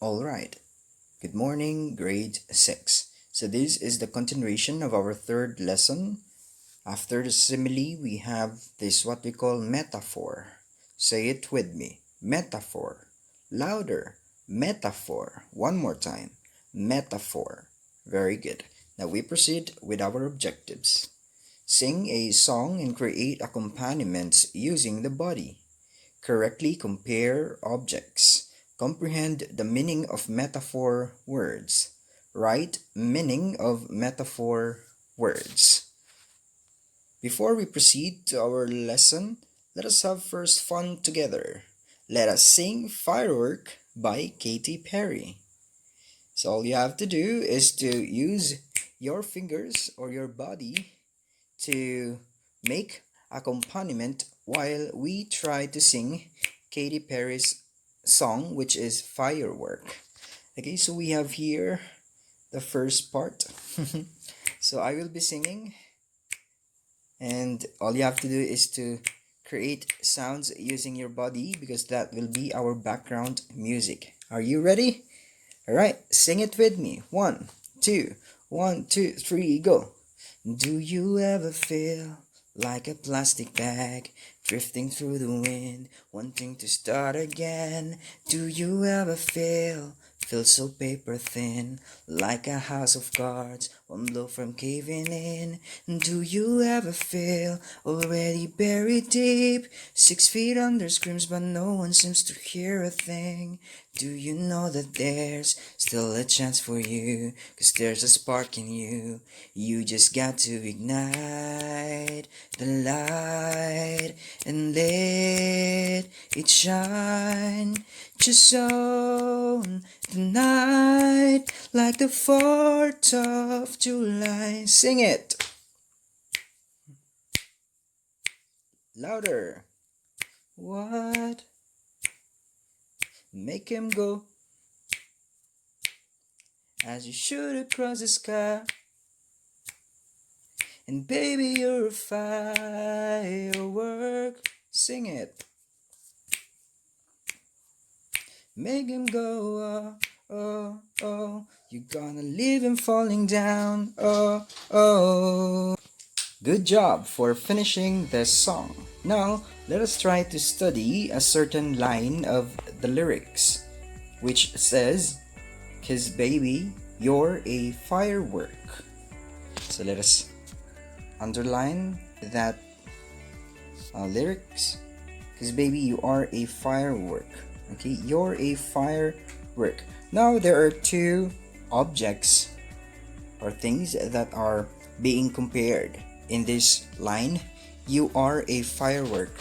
Alright, good morning, grade 6. So this is the continuation of our third lesson. After the simile, we have this what we call metaphor. Say it with me. Metaphor. Louder. Metaphor. One more time. Metaphor. Very good. Now we proceed with our objectives. Sing a song and create accompaniments using the body. Correctly compare objects. Comprehend the meaning of metaphor words. Write meaning of metaphor words. Before we proceed to our lesson, let us have first fun together. Let us sing Firework by Katy Perry. So all you have to do is to use your fingers or your body to make accompaniment while we try to sing Katy Perry's song, which is Firework. Okay, so we have here the first part. So I will be singing, and all you have to do is to create sounds using your body because that will be our background music. Are you ready? All right, sing it with me. 1, 2, 1, 2, 3, go. Do you ever feel like a plastic bag drifting through the wind, wanting to start again? Do you ever feel so paper thin, like a house of cards, one blow from caving in? Do you ever feel already buried deep, 6 feet under screams but no one seems to hear a thing? Do you know that there's still a chance for you, 'cause there's a spark in you? You just got to ignite the light and let it shine. Just own the night like the 4th of July. Sing it louder. What? Make him go as you shoot across the sky. And baby, you're a firework. Sing it. Make him go, oh, oh, oh. You're gonna leave him falling down, oh, oh. Good job for finishing this song. Now, let us try to study a certain line of the lyrics, which says, "'Cause baby, you're a firework." So let us underline that lyrics. "'Cause baby, you are a firework." Okay, you're a firework. Now there are two objects or things that are being compared in this line. You are a firework.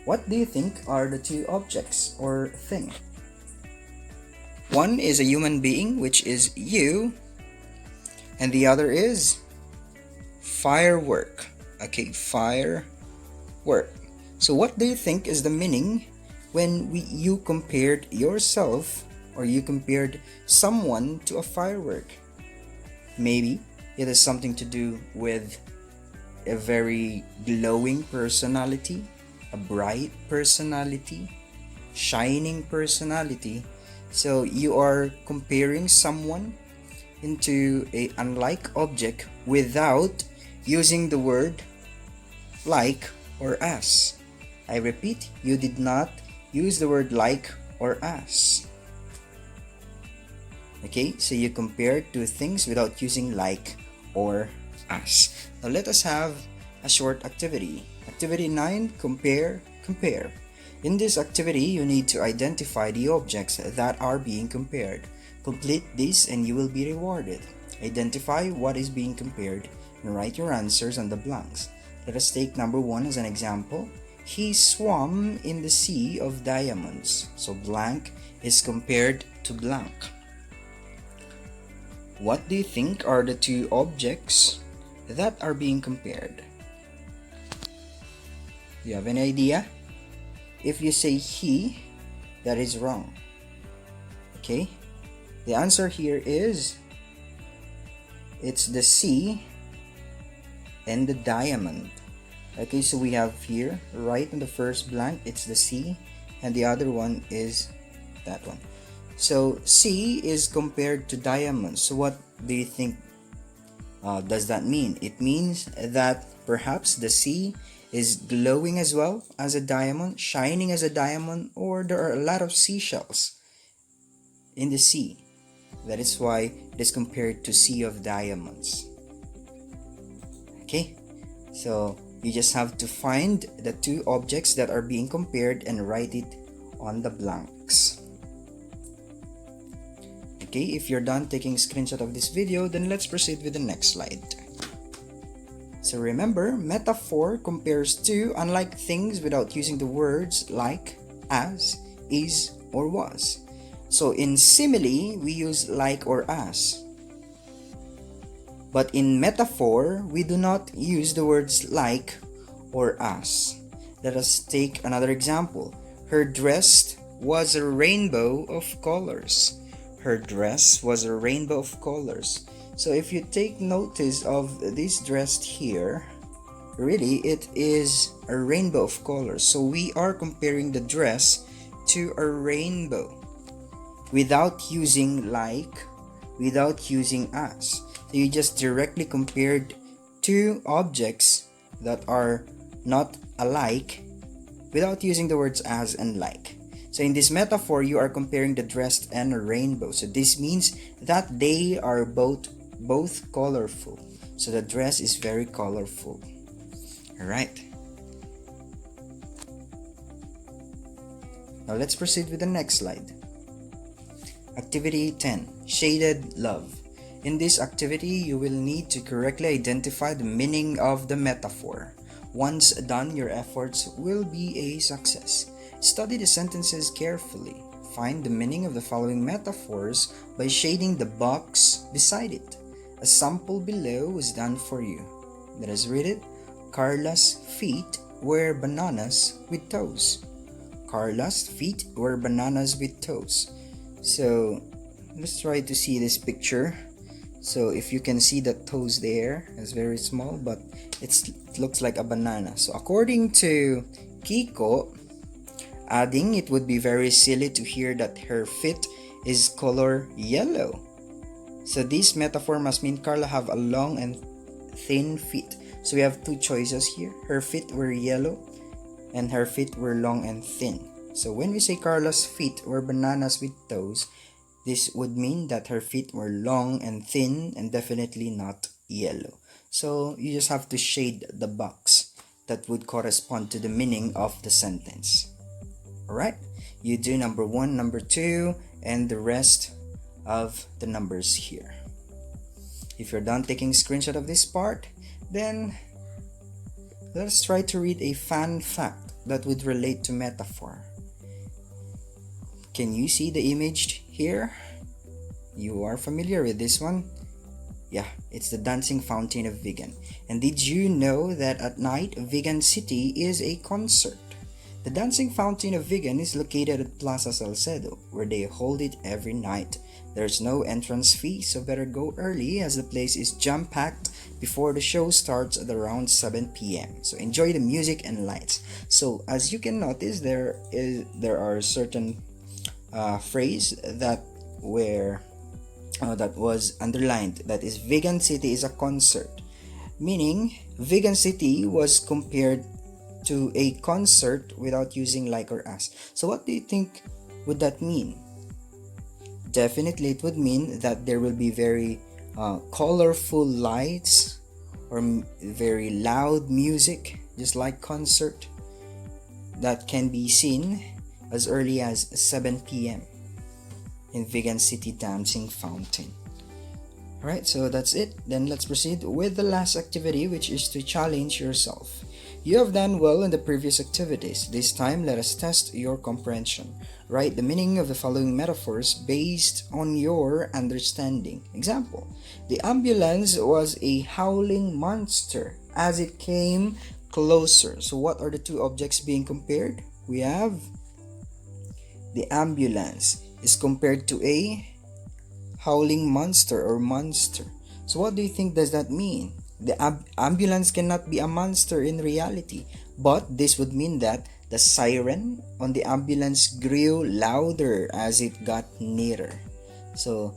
What do you think are the two objects or thing? One is a human being, which is you, and the other is firework. Okay, firework. So what do you think is the meaning when you compared yourself or you compared someone to a firework? Maybe it has something to do with a very glowing personality, a bright personality, shining personality. So you are comparing someone into a unlike object without using the word like or as. I repeat, you did not use the word like or as. Okay, so you compared two things without using like or as. Now let us have a short activity. Activity 9, compare. In this activity, you need to identify the objects that are being compared. Complete this and you will be rewarded. Identify what is being compared and write your answers on the blanks. Let us take number 1 as an example. He swam in the sea of diamonds. So blank is compared to blank. What do you think are the two objects that are being compared? Do you have any idea? If you say he, that is wrong. Okay? The answer here is it's the sea and the diamond. Okay, so we have here, right in the first blank, it's the sea, and the other one is that one. So sea is compared to diamonds. So what do you think does that mean? It means that perhaps the sea is glowing as well as a diamond, shining as a diamond, or there are a lot of seashells in the sea. That is why it is compared to sea of diamonds. Okay, so you just have to find the two objects that are being compared and write it on the blanks. Okay, if you're done taking a screenshot of this video, then let's proceed with the next slide. So remember, metaphor compares to unlike things without using the words like, as, is, or was. So in simile, we use like or as. But in metaphor, we do not use the words like or as. Let us take another example. Her dress was a rainbow of colors. Her dress was a rainbow of colors. So if you take notice of this dress here, really it is a rainbow of colors. So we are comparing the dress to a rainbow without using like, without using as. So you just directly compared two objects that are not alike without using the words as and like. So in this metaphor, you are comparing the dress and a rainbow. So this means that they are both colorful. So the dress is very colorful. Alright. Now let's proceed with the next slide. Activity 10. Shaded love. In this activity, you will need to correctly identify the meaning of the metaphor. Once done, your efforts will be a success. Study the sentences carefully. Find the meaning of the following metaphors by shading the box beside it. A sample below is done for you. Let us read it. Carla's feet were bananas with toes. Carla's feet were bananas with toes. So let's try to see this picture. So if you can see the toes there, it's very small, but it looks like a banana. So according to Kiko, adding, it would be very silly to hear that her feet is color yellow. So this metaphor must mean Carla have a long and thin feet. So we have two choices here. Her feet were yellow and her feet were long and thin. So when we say Carla's feet were bananas with toes, this would mean that her feet were long and thin and definitely not yellow. So you just have to shade the box that would correspond to the meaning of the sentence. Alright, you do number 1, number 2, and the rest of the numbers here. If you're done taking a screenshot of this part, then let's try to read a fun fact that would relate to metaphor. Can you see the image here? You are familiar with this one? Yeah, it's the dancing fountain of Vegan. And did you know that at night, Vegan City is a concert? The dancing fountain of Vegan is located at Plaza Salcedo, where they hold it every night. There's no entrance fee, so better go early as the place is jam-packed before the show starts at around 7 p.m. So enjoy the music and lights. So as you can notice, there are certain phrase that was underlined. That is, Vegan City is a concert, meaning Vegan City was compared to a concert without using like or as. So what do you think would that mean? Definitely it would mean that there will be very colorful lights or very loud music, just like concert, that can be seen as early as 7 p.m. in Vegan City Dancing Fountain. Alright, so that's it. Then let's proceed with the last activity, which is to challenge yourself. You have done well in the previous activities. This time, let us test your comprehension. Write the meaning of the following metaphors based on your understanding. Example: the ambulance was a howling monster as it came closer. So what are the two objects being compared? We have the ambulance is compared to a howling monster or monster. So what do you think does that mean? The ambulance cannot be a monster in reality, but this would mean that The siren on the ambulance grew louder as it got nearer. So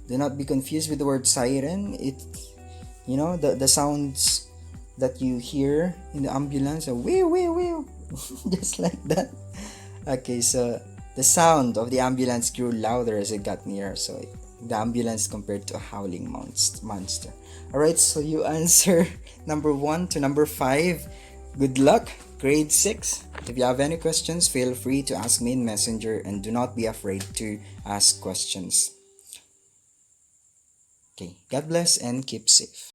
do not be confused with the word siren. It, the sounds that you hear in the ambulance are wee wee wee, just like that. Okay, so the sound of the ambulance grew louder as it got nearer. So the ambulance compared to a howling monster. Alright, so you answer number 1 to number 5. Good luck, grade 6. If you have any questions, feel free to ask me in Messenger and do not be afraid to ask questions. Okay, God bless and keep safe.